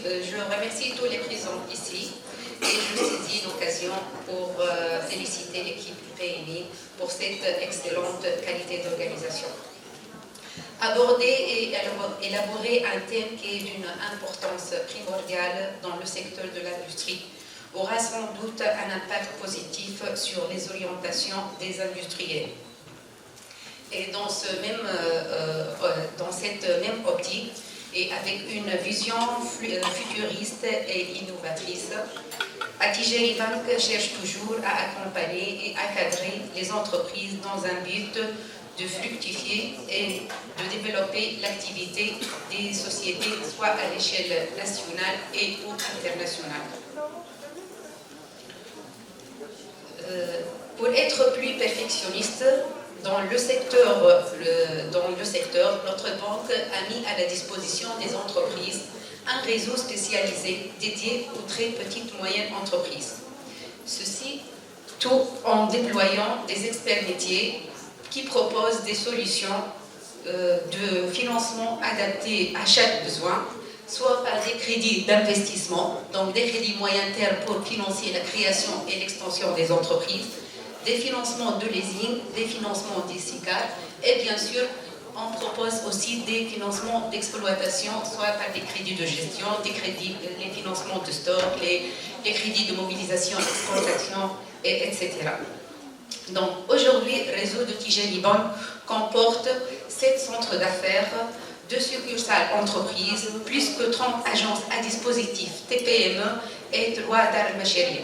je remercie tous les présents ici et je saisis l'occasion pour féliciter l'équipe PMI pour cette excellente qualité d'organisation. Aborder et élaborer un thème qui est d'une importance primordiale dans le secteur de l'industrie aura sans doute un impact positif sur les orientations des industriels. Et dans cette même optique, et avec une vision futuriste et innovatrice, Attijari Bank cherche toujours à accompagner et à cadrer les entreprises dans un but de fructifier et de développer l'activité des sociétés, soit à l'échelle nationale et ou internationale. Pour être plus perfectionniste, dans le secteur, notre banque a mis à la disposition des entreprises un réseau spécialisé dédié aux très petites et moyennes entreprises. Ceci tout en déployant des experts métiers qui proposent des solutions de financement adaptées à chaque besoin, soit par des crédits d'investissement, donc des crédits moyen terme pour financer la création et l'extension des entreprises, des financements de leasing, des financements des SICAR, et bien sûr, on propose aussi des financements d'exploitation, soit par des crédits de gestion, les financements de stock, les crédits de mobilisation, d'exploitation, etc. Donc aujourd'hui, le réseau de Tijari Bank comporte 7 centres d'affaires, 2 succursales entreprises, plus que 30 agences à dispositif TPME et 3 Dar al-Masharia.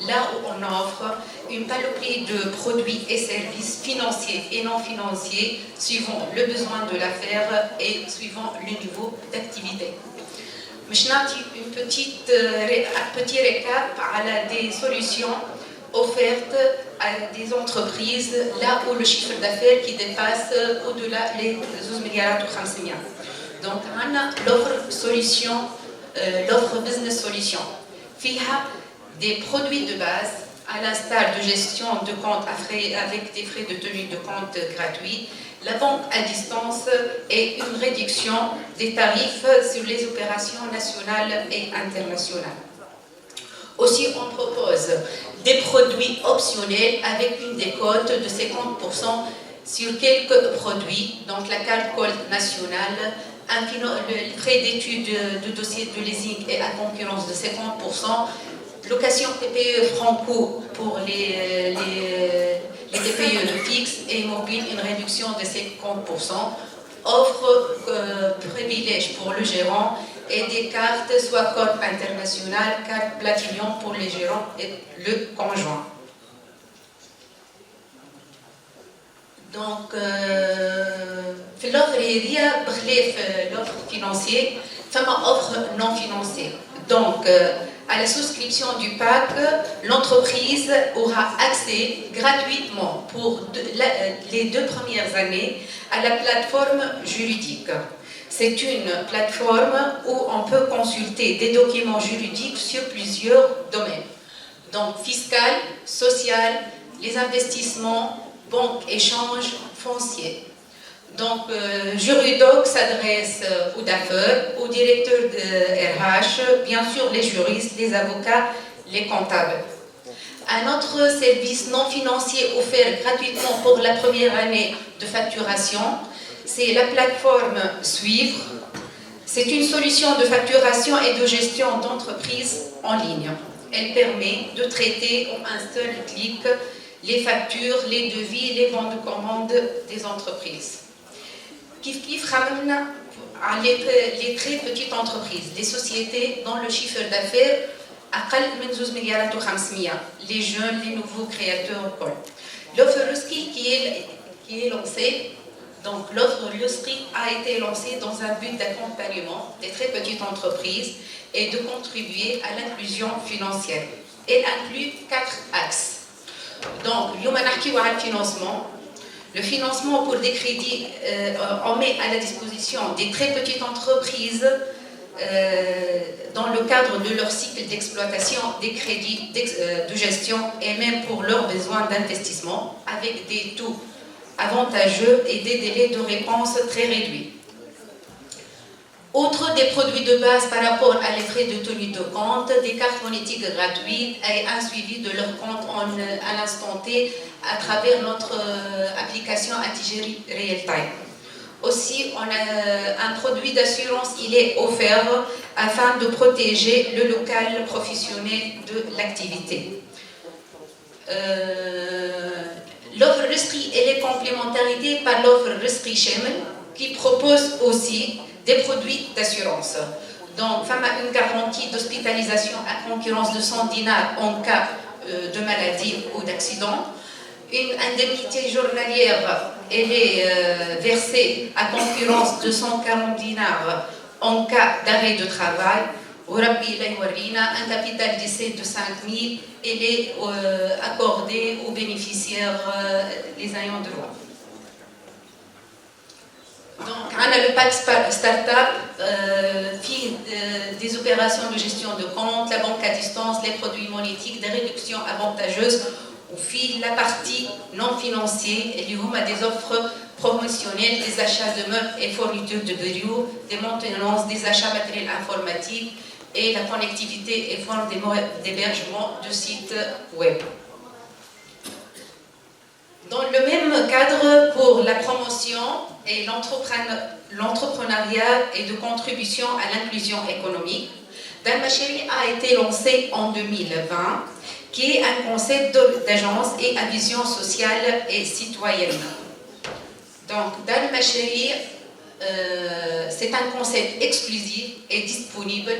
Là où on offre une panoplie de produits et services financiers et non financiers suivant le besoin de l'affaire et suivant le niveau d'activité. Maintenant, un petit récap à des solutions offertes à des entreprises là où le chiffre d'affaires qui dépasse au-delà les 12 milliards ou 500 milliards. Donc, on a l'offre business solution. FIHA, des produits de base, à l'instar de gestion de compte avec des frais de tenue de compte gratuits, la banque à distance et une réduction des tarifs sur les opérations nationales et internationales. Aussi, on propose des produits optionnels avec une décote de 50% sur quelques produits, donc la carte Colt nationale, le frais d'étude de dossier de leasing et à concurrence de 50%, location TPE franco pour les TPE fixes et mobiles, une réduction de 50%, offre privilège pour le gérant et des cartes, soit code international, carte Platinum pour les gérants et le conjoint. Donc, l'offre financière, femme offre non financière. Donc, à la souscription du PAC, l'entreprise aura accès gratuitement pour les 2 premières années à la plateforme juridique. C'est une plateforme où on peut consulter des documents juridiques sur plusieurs domaines. Donc, fiscal, social, les investissements, banque, échange, foncier. Donc, Juridoc s'adresse aux DAFER, aux directeurs de RH, bien sûr les juristes, les avocats, les comptables. Un autre service non financier offert gratuitement pour la première année de facturation, c'est la plateforme Suivre. C'est une solution de facturation et de gestion d'entreprise en ligne. Elle permet de traiter en un seul clic les factures, les devis, les bons de commande des entreprises. Kif ramène à les très petites entreprises, les sociétés dont le chiffre d'affaires أقل من 12 مليارات و500, les jeunes, les nouveaux créateurs. L'offre Ruski qui est lancée, donc l'offre Ruski a été lancée dans un but d'accompagnement des très petites entreprises et de contribuer à l'inclusion financière. Elle inclut 4 axes. Donc, le financement pour des crédits, on met à la disposition des très petites entreprises dans le cadre de leur cycle d'exploitation des crédits de gestion et même pour leurs besoins d'investissement avec des taux avantageux et des délais de réponse très réduits. Outre des produits de base par rapport à les frais de tenue de compte, des cartes monétiques gratuites et un suivi de leur compte à l'instant T à travers notre application Attijari Real Time. Aussi, on a un produit d'assurance, il est offert afin de protéger le local professionnel de l'activité. L'offre Risqi et les complémentarités par l'offre Risqi Shamel qui propose aussi des produits d'assurance. Donc, femme a une garantie d'hospitalisation à concurrence de 100 dinars en cas de maladie ou d'accident. Une indemnité journalière, elle est versée à concurrence de 140 dinars en cas d'arrêt de travail. Un capital d'essai de 5 000, elle est accordée aux bénéficiaires, les ayants droit. Donc, on a le pack Startup, des opérations de gestion de compte, la banque à distance, les produits monétiques, des réductions avantageuses. Au fil la partie non financière, il y a des offres promotionnelles, des achats de meubles et fournitures de bureaux, des maintenances, des achats matériels informatiques et la connectivité et forme d'hébergement de sites web. Dans le même cadre, pour la promotion et l'entrepreneuriat et de contribution à l'inclusion économique, Dar Mashari a été lancé en 2020, qui est un concept d'agence et à vision sociale et citoyenne. Donc, Dar Mashari, c'est un concept exclusif et disponible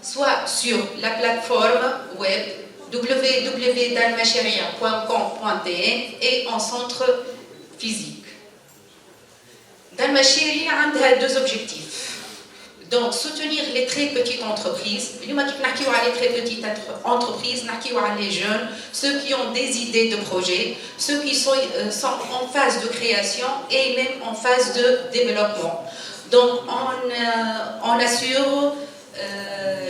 soit sur la plateforme web www.dalmacharia.com.tn et en centre physique. Dar Mashari a deux objectifs. Donc, soutenir les très petites entreprises. Les très petites entreprises, les jeunes, ceux qui ont des idées de projets, ceux qui sont en phase de création et même en phase de développement. Donc, on assure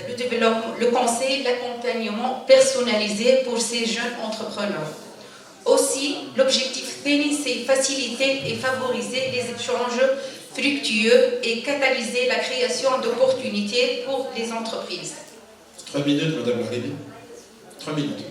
le développement, le conseil, l'accompagnement personnalisé pour ces jeunes entrepreneurs. Aussi, l'objectif c'est faciliter et favoriser les échanges fructueux et catalyser la création d'opportunités pour les entreprises. 3 minutes, Madame Laribi. 3 minutes.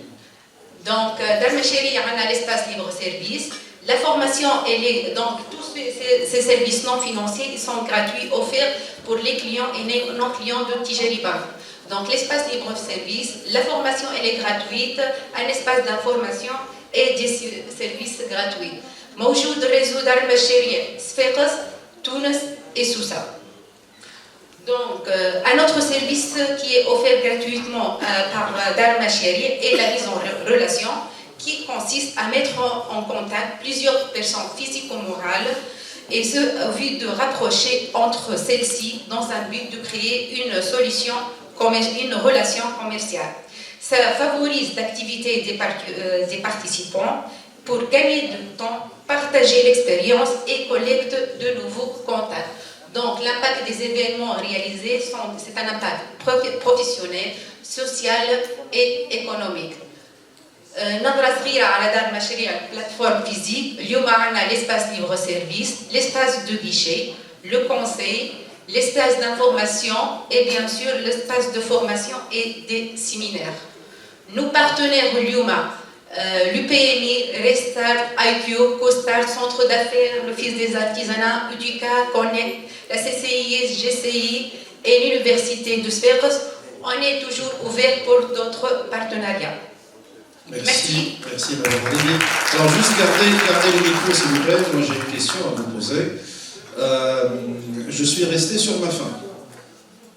Donc, Dar Mashari, on a l'espace libre-service. La formation, elle est, donc, tous ces services non financiers ils sont gratuits, offerts pour les clients et non-clients de Tijari Bank. Donc, l'espace libre-service, la formation, elle est gratuite, un espace d'information et des services gratuits. موجود réseau Dar Mashari, Sfeqas, Tunis et Sousa. Donc, un autre service qui est offert gratuitement par Dar Mashari est la mise en relation, qui consiste à mettre en contact plusieurs personnes physiques ou morales, et ce, au but de rapprocher entre celles-ci dans un but de créer une relation commerciale. Ça favorise l'activité des participants pour gagner du temps, partager l'expérience et collecter de nouveaux contacts. Donc, l'impact des événements réalisés, c'est un impact professionnel, social et économique. نظرة صغيرة على دار مشاريع plateforme physique. اليوم عندنا l'espace libre service, l'espace de guichet, le conseil, l'espace d'information et bien sûr l'espace de formation et des séminaires. Nos partenaires اليوم l'UPMI, Restart, IQ, CoStart, Centre d'affaires, l'Office des artisanats, UDICA, Connect, la CCIS, GCI et l'Université de Sfeqas. On est toujours ouvert pour d'autres partenariats. Merci. Merci, Madame Laribi. Alors, juste gardez le micro, s'il vous plaît. Moi, j'ai une question à vous poser. Je suis resté sur ma faim.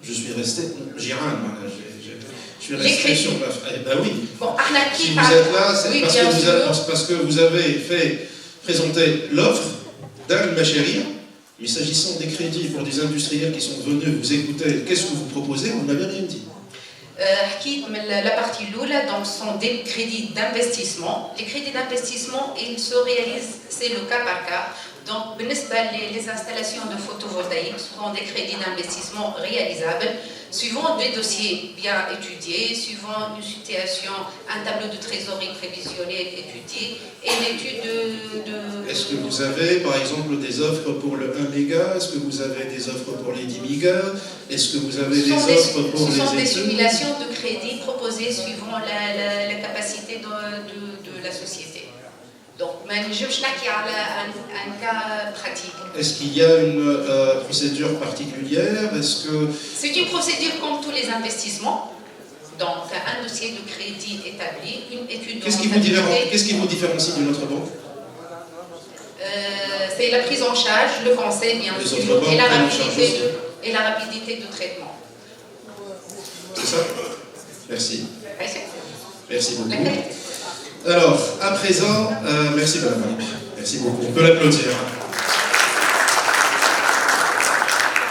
Je suis resté... Jiran, je suis resté sur ma faim. Eh bien oui. Bon, si vous êtes là, c'est oui, parce que vous avez fait présenter l'offre Dar Mashari. Mais s'agissant des crédits pour des industriels qui sont venus vous écouter, qu'est-ce que vous proposez? Vous n'avez rien dit. La partie l'oula, donc, sont des crédits d'investissement. Les crédits d'investissement, ils se réalisent, c'est le cas par cas. Donc, les installations de photovoltaïque sont des crédits d'investissement réalisables. suivant des dossiers bien étudiés, suivant une situation, un tableau de trésorerie prévisionnel étudié et l'étude de... Est-ce que vous avez, par exemple, des offres pour le 1 méga? Est-ce que vous avez des offres pour les 10 mégas? Est-ce que vous avez des offres pour les... Ce sont des simulations de crédit proposées suivant la capacité de la société. Donc, je ne pas un cas pratique. Est-ce qu'il y a une procédure particulière? C'est une procédure comme tous les investissements. Donc, un dossier de crédit établi, une étude de rentabilité. Qu'est-ce qui vous différencie d'une autre banque? C'est la prise en charge, le conseil, bien sûr, et la rapidité de traitement. C'est ça? Merci. Merci beaucoup. Alors, à présent, merci Madame. Merci beaucoup. On peut l'applaudir.